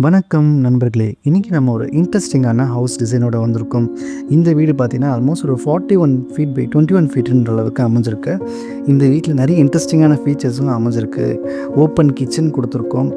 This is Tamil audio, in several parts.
வணக்கம் நண்பர்களே, இன்றைக்கி நம்ம ஒரு இன்ட்ரெஸ்டிங்கான ஹவுஸ் டிசைனோட வந்திருக்கோம். இந்த வீடு பார்த்திங்கன்னா ஆல்மோஸ்ட் ஒரு 41 ஃபீட் பை 21 ஃபீட்டுன்ற அளவுக்கு அமைஞ்சிருக்கு. இந்த வீட்டில் நிறைய இன்ட்ரெஸ்டிங்கான ஃபீச்சர்ஸும் அமைஞ்சிருக்கு. ஓப்பன் கிச்சன் கொடுத்துருக்கோம்,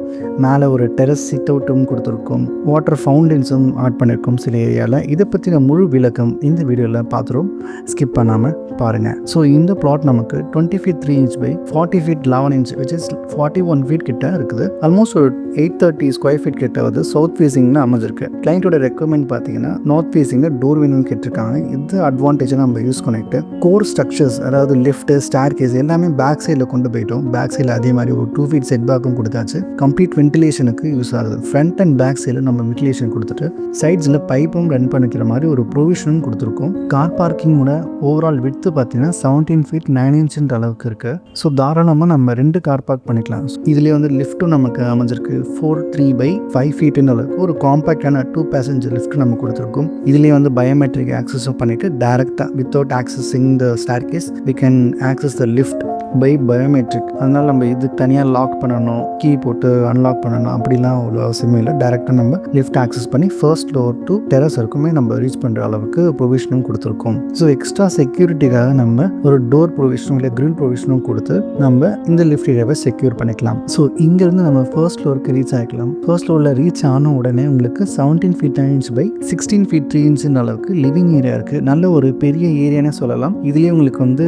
மேலே ஒரு டெரஸ் சிட் அவுட்டும் கொடுத்துருக்கோம், வாட்டர் ஃபவுண்டன்ஸும் ஆட் பண்ணியிருக்கோம் சில ஏரியாவில். இதை பற்றின முழு விளக்கம் இந்த வீடியோவில் பார்த்துரும், ஸ்கிப் பண்ணாமல் பாருங்கள். ஸோ இந்த பிளாட் நமக்கு 20 feet 3 inch by 40 feet 11 inch which is 41 feet கிட்ட இருக்குது. ஆல்மோஸ்ட் ஒரு 830 ஸ்கொயர் ஃபீட் கிட்ட வந்து சவுத் ஃபேஸிங்னு அமைஞ்சிருக்கு. கிளைண்ட்டோட ரெக்குவயர்மெண்ட் பார்த்தீங்கன்னா நார்த் ஃபேஸிங்கில் டோர் வேணும்னு கேட்டிருக்காங்க. இது அட்வான்டேஜாக நம்ம யூஸ் பண்ணிட்டு கோர் ஸ்ட்ரக்சர்ஸ், அதாவது லிஃப்ட், ஸ்டேர் கேஸ் எல்லாமே பேக் சைடில் கொண்டு போயிட்டோம். பேக் சைடில் அதே மாதிரி ஒரு 2 ஃபீட் செட் பேக்கும் கொடுத்தாச்சு. கம்ப்ளீட் வென்டிலேஷனுக்கு யூஸ் ஆகுது. ஃப்ரண்ட் அண்ட் பேக் சைடில் நம்ம வென்டிலேஷன் கொடுத்துட்டு சைட்ஸில் பைப்பும் ரன் பண்ணிக்கிற மாதிரி ஒரு ப்ரொவிஷனும் கொடுத்துருக்கோம். கார் பார்க்கிங்கோட ஓவரால் விட்த்து பார்த்தீங்கன்னா 17 ஃபீட் 9 இன்ச்சுன்ற அளவுக்கு இருக்குது. ஸோ தாராளமாக நம்ம 2 கார் பார்க் பண்ணிக்கலாம். இதுலேயே வந்து லிஃப்ட்டும் நமக்கு அமைஞ்சிருக்கு. 4.3 by 5 ஃபீட்டுன்னு அளவுக்கு ஒரு காம்பேக்டான 2 பேசஞ்சர் லிஃப்ட் நம்ம கொடுத்துருக்கோம். இதுலேயே வந்து பயோமெட்ரிக் ஆக்சஸும் பண்ணிவிட்டு டேரெக்டாக without accessing the staircase we can access the lift by biometric. அதனால் நம்ம இது தனியாக லாக் பண்ணணும், கீ போட்டு அன்லாக் பண்ணணும் அப்படிலாம் ஒரு அவசியமே இல்லை. டேரெக்டாக நம்ம லிஃப்ட் ஆக்சஸ் பண்ணி ஃபர்ஸ்ட் ஃப்ளோர் டு டெரஸ் வரைக்குமே நம்ம ரீச் பண்ணுற அளவுக்கு ப்ரொவிஷனும் கொடுத்துருக்கோம். ஸோ எக்ஸ்ட்ரா செக்யூரிட்டிக்காக நம்ம ஒரு டோர் ப்ரொவிஷனும் இல்லை கிரில் ப்ரொவிஷனும் கொடுத்து நம்ம இந்த லிஃப்ட் ஏரியாவை செக்யூர் பண்ணிக்கலாம். ஸோ இங்கேருந்து நம்ம ஃபர்ஸ்ட் ஃப்ளோருக்கு ரீச் ஆகிக்கலாம். ஃபர்ஸ்ட் ஃப்ளோரில் ரீச் ஆன உடனே உங்களுக்கு 17 ஃபீட் 9 இன்ச் பை 16 ஃபீட் 3 இன்ச்சுன்ற அளவுக்கு லிவிங் ஏரியா இருக்குது. நல்ல ஒரு பெரிய ஏரியானே சொல்லலாம். இதுலேயே உங்களுக்கு வந்து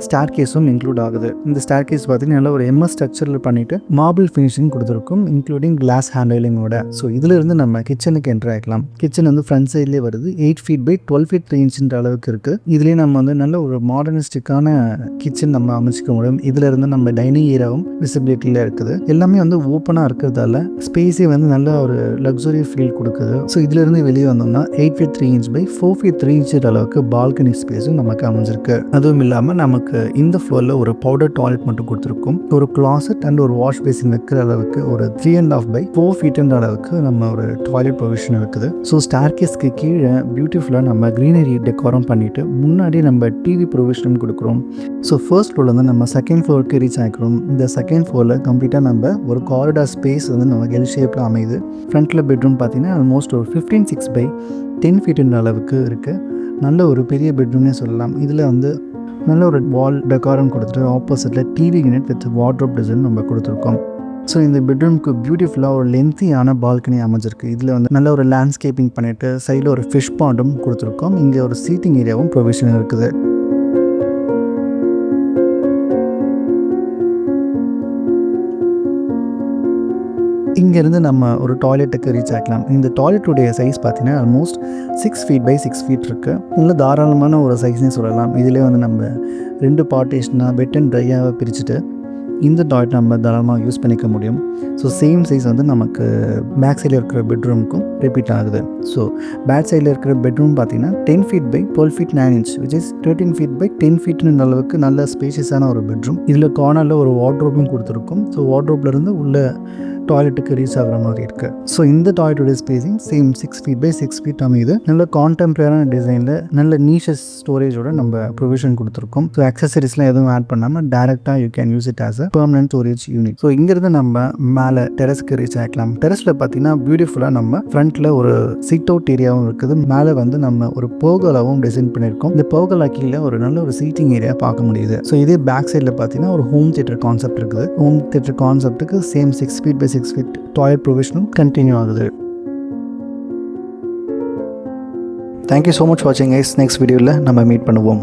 ஸ்டேர் கேஸும் இன்க்ளூட் ஆகுது. இந்த ஸ்டேர் கேஸ் பார்த்தீங்கன்னா நல்ல ஒரு எம்எஸ் ஸ்ட்ரக்சரில் பண்ணிட்டு மார்பிள் ஃபினிஷிங் கொடுத்துருக்கும், இன்க்ளூடிங் கிளாஸ் ஹேண்டிலிங்கோட. ஸோ இதிலிருந்து நம்ம கிச்சனுக்கு என்டர் ஆகிக்கலாம். கிச்சன் வந்து ஃப்ரண்ட் சைட்லேயே வருது. 8 ஃபீட் பை 12 ஃபீட் 3 இன்ச்சுன்ற அளவுக்கு இருக்குது. இதுலேயே நம்ம வந்து நல்ல ஒரு மாடர்னிஸ்டிக்கான கிச்சன் நம்ம அமைச்சிக்க முடியும். இதில் இருந்து நம்ம டைனிங் ஏரியாவும் விசிபிலிட்டியில் இருக்குது. எல்லாமே வந்து ஓப்பனாக இருக்கிறதால ஸ்பேஸே வந்து நல்ல ஒரு லக்ஸுரி ஃபீல் கொடுக்குது. ஸோ இதிலிருந்து வெளியே வந்தோம்னா 8 feet 3 inch by 4 feet 3 inch அளவுக்கு பால்கனி ஸ்பேஸும் நமக்கு அமைஞ்சிருக்கு. அதுவும் இல்லாமல் நமக்கு இந்த ஃப்ளோரில் ஒரு பவுடர் டாய்லெட் மட்டும் கொடுத்துருக்கும். ஒரு கிளாசட் அண்ட் ஒரு வாஷ் பேசின் வைக்கிற அளவுக்கு ஒரு 3.5 பை 4 ஃபீட்ன்ற அளவுக்கு நம்ம ஒரு டாய்லெட் ப்ரொவிஷன் இருக்குது. ஸோ ஸ்டேர் கேஸ்க்கு கீழே பியூட்டிஃபுல்லாக நம்ம க்ரீனரி டெக்கோரம் பண்ணிட்டு முன்னாடி நம்ம டிவி ப்ரொவிஷனும் கொடுக்குறோம். ஸோ ஃபர்ஸ்ட் ஃப்ளோரில் வந்து நம்ம செகண்ட் ஃப்ளோருக்கு ரீச் ஆகிக்கிறோம். இந்த செகண்ட் ஃப்ளோரில் கம்ப்ளீட்டாக நம்ம ஒரு காரிடார் ஸ்பேஸ் வந்து நம்ம எல் ஷேப்பில் அமையுது. ஃப்ரண்ட்டில் பெட்ரூம் பார்த்தீங்கன்னா ஆல்மோஸ்ட் ஒரு 15.6 பை 10 ஃபீட்டுன்ற அளவுக்கு இருக்குது. நல்ல ஒரு பெரிய பெட்ரூம்னே சொல்லலாம். இதில் வந்து நல்ல ஒரு வால் டெக்காரம் கொடுத்துட்டு ஆப்போசிட்டில் TV unit with wardrobe design நம்ம கொடுத்துருக்கோம். ஸோ இந்த பெட்ரூம்க்கு பியூட்டிஃபுல்லாக ஒரு லென்த்தியான பால்கனி அமைஞ்சிருக்கு. இதில் வந்து நல்ல ஒரு லேண்ட்ஸ்கேப்பிங் பண்ணிவிட்டு சைடில் ஒரு ஃபிஷ் பாண்டும் கொடுத்துருக்கோம். இங்கே ஒரு சீட்டிங் ஏரியாவும் ப்ரொவிஷன் இருக்குது. இங்கேருந்து நம்ம ஒரு டாய்லெட்டுக்கு ரீச் ஆகலாம். இந்த டாய்லெட்டுடைய சைஸ் பார்த்தீங்கன்னா ஆல்மோஸ்ட் 6 ஃபீட் பை 6 ஃபீட் இருக்குது. நல்ல தாராளமான ஒரு சைஸ்னே சொல்லலாம். இதிலே வந்து நம்ம 2 பார்ட்டிஷனாக வெட் அண்ட் ட்ரையாக பிரிச்சுட்டு இந்த டாய்லெட் நம்ம தாராளமாக யூஸ் பண்ணிக்க முடியும். ஸோ சேம் சைஸ் வந்து நமக்கு பேக் சைடில் இருக்கிற பெட்ரூமுக்கும் ரிப்பீட் ஆகுது. ஸோ பேக் சைடில் இருக்கிற பெட்ரூம் பார்த்தீங்கன்னா 10 feet by 12 feet 9 inch which is 13 feet by 10 ஃபீட்னு அளவுக்கு நல்ல ஸ்பேஷியஸான ஒரு பெட்ரூம். இதில் கார்னரில் ஒரு வார்ட்ரோப்பும் கொடுத்துருக்கும். ஸோ வார்ட்ரோப்லேருந்து உள்ள டாய்லெட்டுக்கு ரீச் ஆகிற மாதிரி இருக்குது. ஸோ இந்த டாய்லெட்டுடைய spacing same 6 feet by 6 feet அமையுது. நல்ல கான்டெம்பரரியான டிசைனில் நல்ல நீஷஸ் ஸ்டோரேஜோட நம்ம ப்ரொவிஷன் கொடுத்துருக்கோம். ஸோ அக்சசரிஸ்லாம் எதுவும் ஆட் பண்ணாமல் டேரெக்டாக you can use it as a permanent storage unit. So இங்கேருந்து நம்ம மேலே டெரஸ்க்கு ரீச் ஆகலாம். டெரஸில் பார்த்தீங்கன்னா பியூட்டிஃபுல்லாக நம்ம ஃப்ரண்ட்டில் ஒரு சிட் அவுட் ஏரியாவும் இருக்குது. மேலே வந்து நம்ம ஒரு போகலாவும் டிசைன் பண்ணியிருக்கோம். இந்த போகலா கீழே ஒரு நல்ல ஒரு சீட்டிங் ஏரியா பார்க்க முடியுது. ஸோ இதே பேக் சைடில் பார்த்தீங்கன்னா ஒரு ஹோம் தியேட்டர் கான்செப்ட் இருக்குது. ஹோம் தியேட்டர் கான்செப்ட்டுக்கு same 6 feet by 6 feet toilet ப்ரொவிஷனும் கண்டினியூ ஆகுது. தேங்க்யூ ஸோ மச் வாட்சிங் கைஸ். நெக்ஸ்ட் வீடியோவில் நம்ம மீட் பண்ணுவோம்.